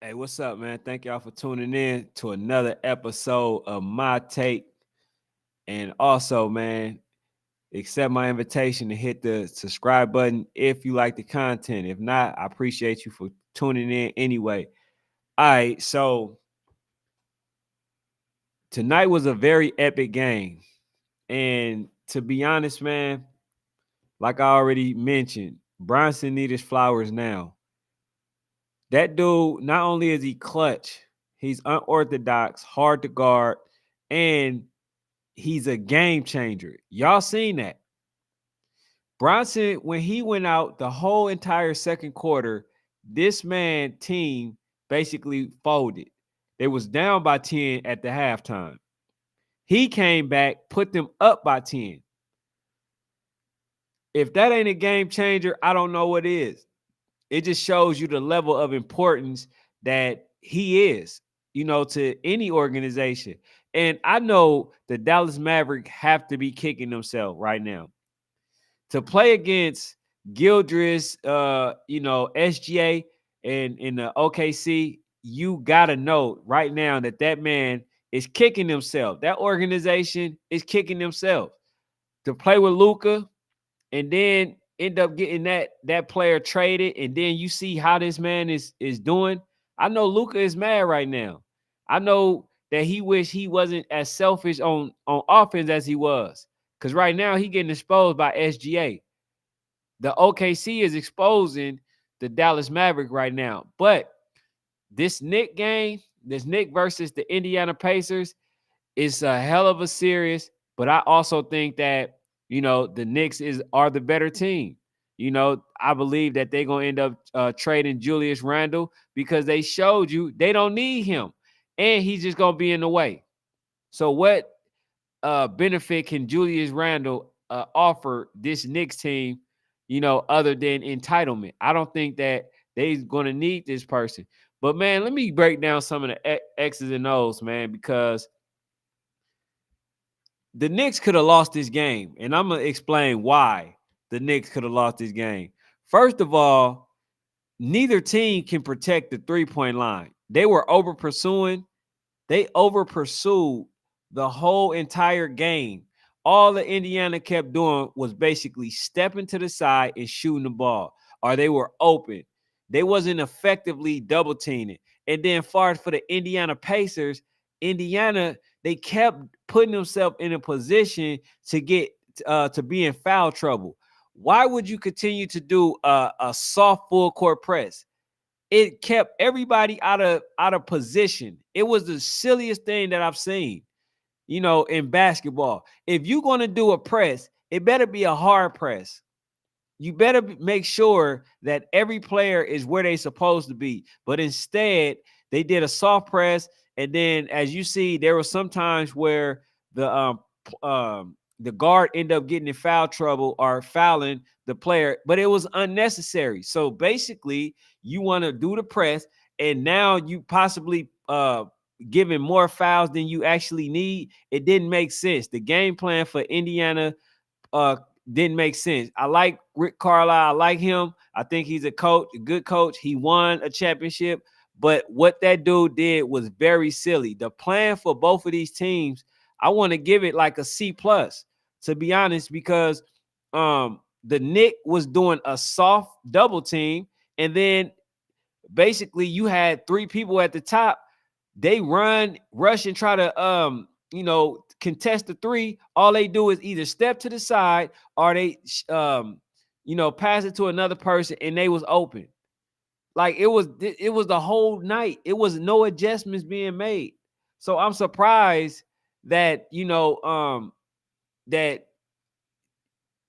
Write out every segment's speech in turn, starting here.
Hey, what's up, man? Thank y'all for tuning in to another episode of My Take. And also, man, accept my invitation to hit the subscribe button if you like the content. If not, I appreciate you for tuning in anyway. All right, so tonight was a very epic game. And to be honest, man, like I already mentioned, Brunson needs his flowers now. That dude, not only is he clutch, he's unorthodox, hard to guard, and he's a game changer. Y'all seen that. Brunson, when he went out the whole entire second quarter, this man team basically folded. They was down by 10 at the halftime. He came back, put them up by 10. If that ain't a game changer, I don't know what is. It just shows you the level of importance that he is, to any organization. And I know the Dallas Mavericks have to be kicking themselves right now. To play against Gildress, SGA and in the OKC, you gotta know right now that man is kicking himself. That organization is kicking themselves. To play with Luka and then end up getting that player traded, and then you see how this man is doing. I know Luka is mad right now. I know that he wish he wasn't as selfish on offense as he was, because right now he getting exposed by SGA. The OKC is exposing the Dallas Maverick right now. But this Knicks game, this Knicks versus the Indiana Pacers, is a hell of a series. But I also think that, the Knicks are the better team. I believe that they're going to end up trading Julius Randle because they showed you they don't need him. And he's just going to be in the way. So what benefit can Julius Randle offer this Knicks team, other than entitlement? I don't think that they're going to need this person. But, man, let me break down some of the X's and O's, man, because the Knicks could have lost this game. And I'm going to explain why the Knicks could have lost this game. First of all, neither team can protect the three-point line. They were over pursuing. They over pursued the whole entire game. All the Indiana kept doing was basically stepping to the side and shooting the ball, or they were open. They wasn't effectively double teaming. And then far as for the Indiana Pacers, Indiana, they kept putting themselves in a position to get to be in foul trouble. Why would you continue to do a soft full court press? It kept everybody out of position. It was the silliest thing that I've seen, in basketball. If you're going to do a press, it better be a hard press. You better make sure that every player is where they're supposed to be. But instead, they did a soft press. And then, as you see, there were some times where the guard ended up getting in foul trouble or fouling the player, but it was unnecessary. So basically, you want to do the press, and now you possibly giving more fouls than you actually need. It didn't make sense. The game plan for Indiana didn't make sense. I like Rick Carlisle. I like him. I think he's a good coach. He won a championship. But what that dude did was very silly. The plan for both of these teams, I want to give it like a C+, to be honest, because the Knicks was doing a soft double team, and then basically you had three people at the top. They rush, and try to contest the three. All they do is either step to the side or they pass it to another person, and they was open. Like it was the whole night. It was no adjustments being made. So I'm surprised that that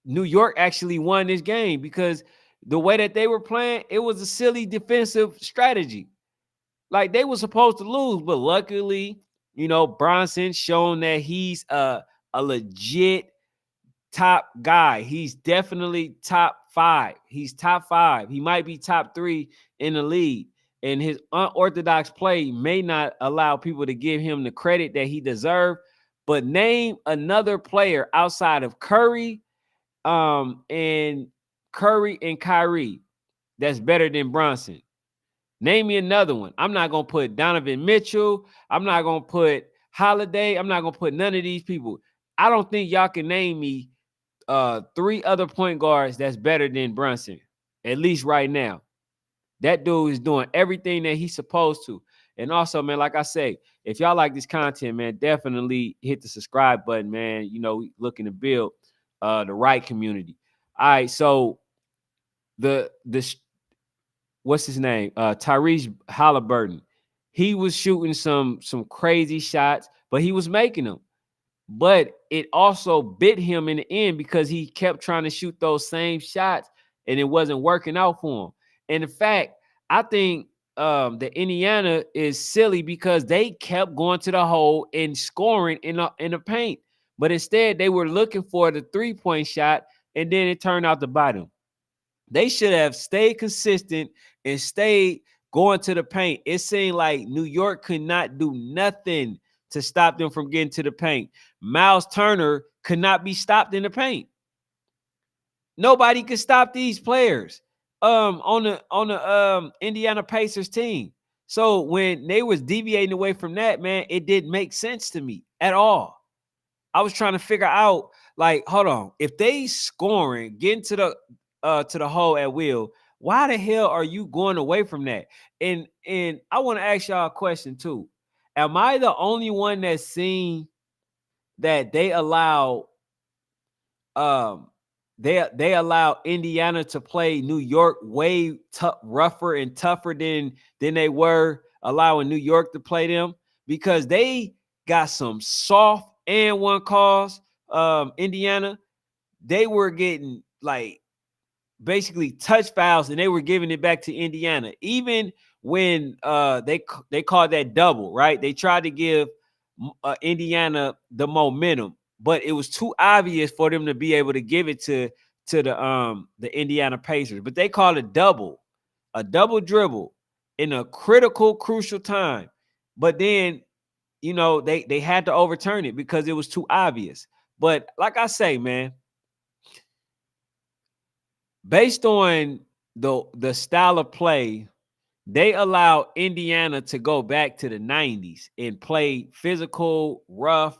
New York actually won this game, because the way that they were playing, it was a silly defensive strategy. Like they were supposed to lose, but luckily, Brunson shown that he's a legit top guy. He's definitely top 5. He's top 5. He might be top 3 in the league. And his unorthodox play may not allow people to give him the credit that he deserved. But name another player outside of Curry, and Kyrie that's better than Brunson. Name me another one. I'm not gonna put Donovan Mitchell. I'm not gonna put Holiday. I'm not gonna put none of these people. I don't think y'all can name me three other point guards that's better than Brunson, at least right now. That dude is doing everything that he's supposed to. And also, man, like I say, if y'all like this content, man, definitely hit the subscribe button, man. You know, looking to build the right community. All right, so the what's his name? Tyrese Halliburton. He was shooting some crazy shots, but he was making them. But it also bit him in the end because he kept trying to shoot those same shots and it wasn't working out for him. And in fact, I think the Indiana is silly because they kept going to the hole and scoring in the paint. But instead, they were looking for the 3-point shot, and then it turned out to bite them. They should have stayed consistent and stayed going to the paint. It seemed like New York could not do nothing to stop them from getting to the paint. Miles Turner could not be stopped in the paint. Nobody could stop these players on the Indiana Pacers team. So when they was deviating away from that, man, it didn't make sense to me at all. I was trying to figure out, like, hold on, if they scoring, getting to the hole at will, why the hell are you going away from that? And I want to ask y'all a question too. Am I the only one that's seen that they allow they allow Indiana to play New York way rougher and tougher than they were allowing New York to play them, because they got some soft and one calls. Indiana, they were getting like basically touch fouls and they were giving it back to Indiana. Even when they called that double, right? They tried to give Indiana the momentum, but it was too obvious for them to be able to give it to the Indiana Pacers. But they called a double dribble in a critical, crucial time. But then, you know, they had to overturn it because it was too obvious. But like I say, man, based on the style of play, they allow Indiana to go back to the 90s and play physical, rough,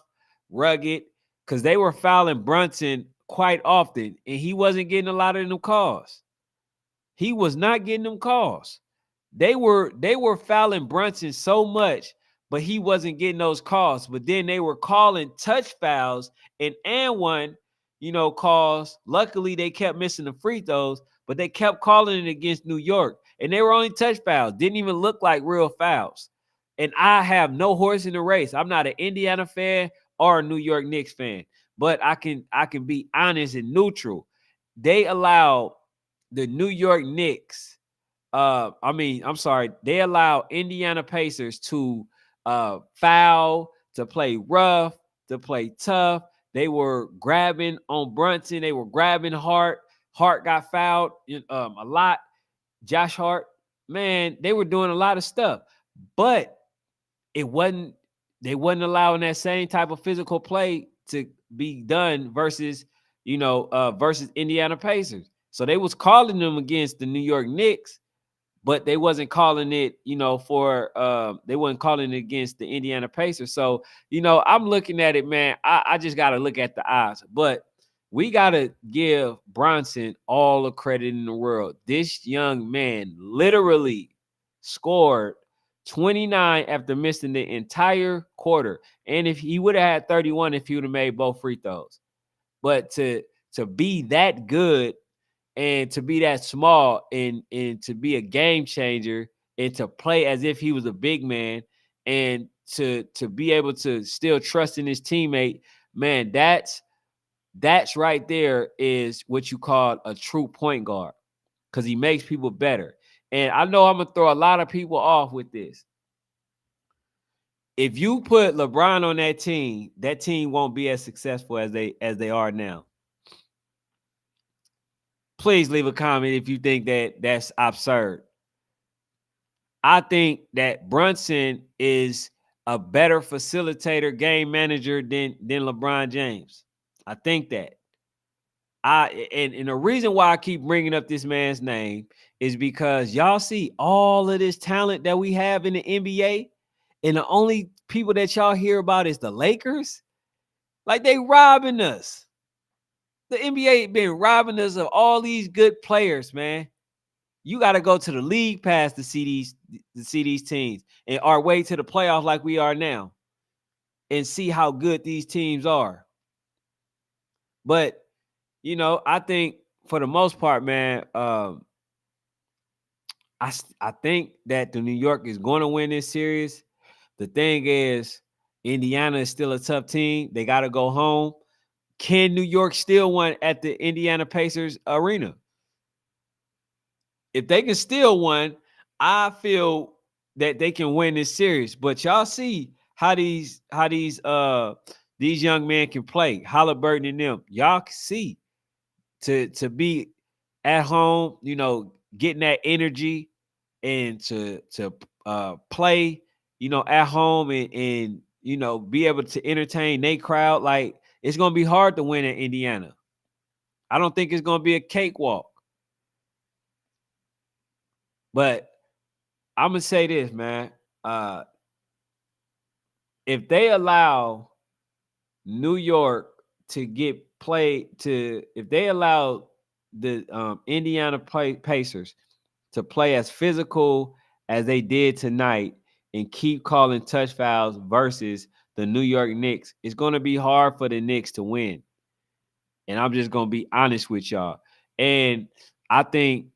rugged, because they were fouling Brunson quite often, and he wasn't getting a lot of them calls. He was not getting them calls. They were fouling Brunson so much, but he wasn't getting those calls. But then they were calling touch fouls and one, you know, calls. Luckily, they kept missing the free throws, but they kept calling it against New York. And they were only touch fouls. Didn't even look like real fouls. And I have no horse in the race. I'm not an Indiana fan or a New York Knicks fan, but I can be honest and neutral. They allow the New York Knicks I'm sorry, they allow Indiana Pacers to foul, to play rough, to play tough. They were grabbing on Brunson, they were grabbing Hart. Hart got fouled a lot. Josh Hart, man, they were doing a lot of stuff, but they wasn't allowing that same type of physical play to be done versus versus Indiana Pacers. So they was calling them against the New York Knicks, but they wasn't calling it, they wasn't calling it against the Indiana Pacers. So, I'm looking at it, man. I just got to look at the odds, but we got to give Brunson all the credit in the world. This young man literally scored 29 after missing the entire quarter. And if he would have had 31, if he would have made both free throws, but to be that good and to be that small and to be a game changer and to play as if he was a big man and to be able to still trust in his teammate, man, that's right there is what you call a true point guard, because he makes people better. And I know I'm gonna throw a lot of people off with this. If you put LeBron on that team won't be as successful as they are now. Please leave a comment if you think that that's absurd. I think that Brunson is a better facilitator, game manager than LeBron James. I think that. And the reason why I keep bringing up this man's name is because y'all see all of this talent that we have in the NBA, and the only people that y'all hear about is the Lakers. Like they robbing us. The NBA been robbing us of all these good players, man. You got to go to the league pass to see these teams and our way to the playoffs like we are now and see how good these teams are. But I think for the most part, man, I think that the New York is going to win this series. The thing is, Indiana is still a tough team. They got to go home. Can New York still win at the Indiana Pacers arena? If they can still win, I feel that they can win this series. But y'all see how these young men can play. Halliburton and them. Y'all can see to be at home, getting that energy and to play, at home and be able to entertain their crowd. Like it's gonna be hard to win in Indiana. I don't think it's gonna be a cakewalk. But I'm gonna say this, man. If they allow New York to get played to, if they allow the Indiana Pacers to play as physical as they did tonight and keep calling touch fouls versus the New York Knicks, it's going to be hard for the Knicks to win. And I'm just going to be honest with y'all. And I think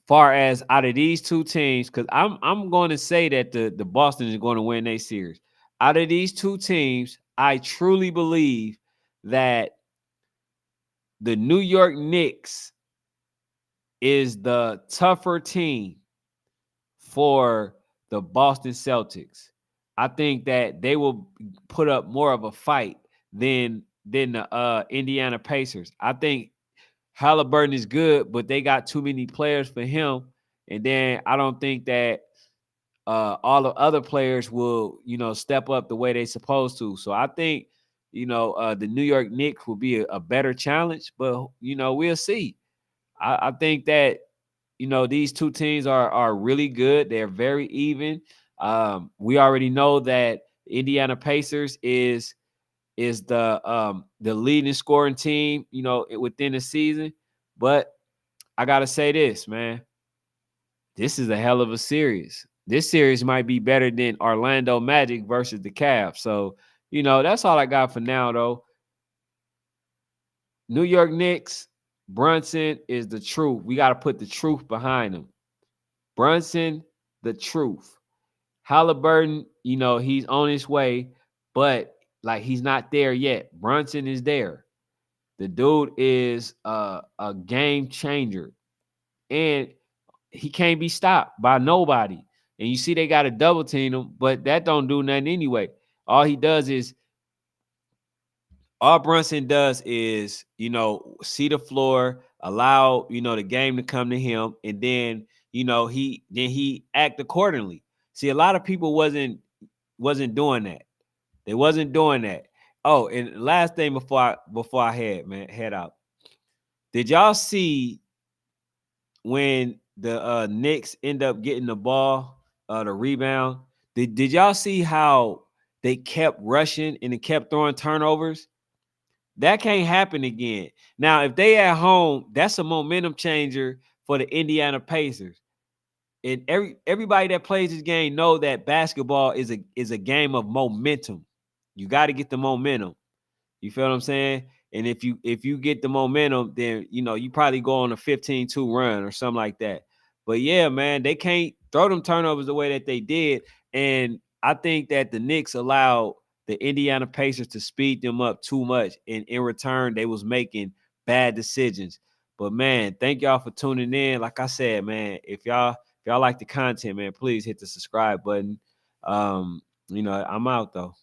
far as out of these two teams, because I'm going to say that the Boston is going to win their series. Out of these two teams, I truly believe that the New York Knicks is the tougher team for the Boston Celtics. I think that they will put up more of a fight than the Indiana Pacers. I think Halliburton is good, but they got too many players for him. And then I don't think that all the other players will, step up the way they're supposed to. So I think, the New York Knicks will be a better challenge, but we'll see. I think that these two teams are really good. They're very even. We already know that Indiana Pacers is the leading scoring team, within the season. But I gotta say this, man. This is a hell of a series. This series might be better than Orlando Magic versus the Cavs. So, that's all I got for now, though. New York Knicks, Brunson is the truth. We got to put the truth behind him. Brunson, the truth. Halliburton, he's on his way, but like he's not there yet. Brunson is there. The dude is a game changer, and he can't be stopped by nobody. And you see, they got to double team him, but that don't do nothing anyway. All he does is all Brunson does is, see the floor, allow, the game to come to him, and then, he act accordingly. See, a lot of people wasn't doing that. They wasn't doing that. Oh, and last thing before I head out. Did y'all see when the Knicks end up getting the ball, the rebound? Did y'all see how they kept rushing and it kept throwing turnovers? That can't happen again. Now, if they at home, that's a momentum changer for the Indiana Pacers. And everybody that plays this game know that basketball is a game of momentum. You got to get the momentum. You feel what I'm saying? And if you get the momentum, then you probably go on a 15-2 run or something like that. But yeah, man, they can't throw them turnovers the way that they did. And I think that the Knicks allowed the Indiana Pacers to speed them up too much. And in return, they was making bad decisions. But man, thank y'all for tuning in. Like I said, man, if y'all like the content, man, please hit the subscribe button. I'm out though.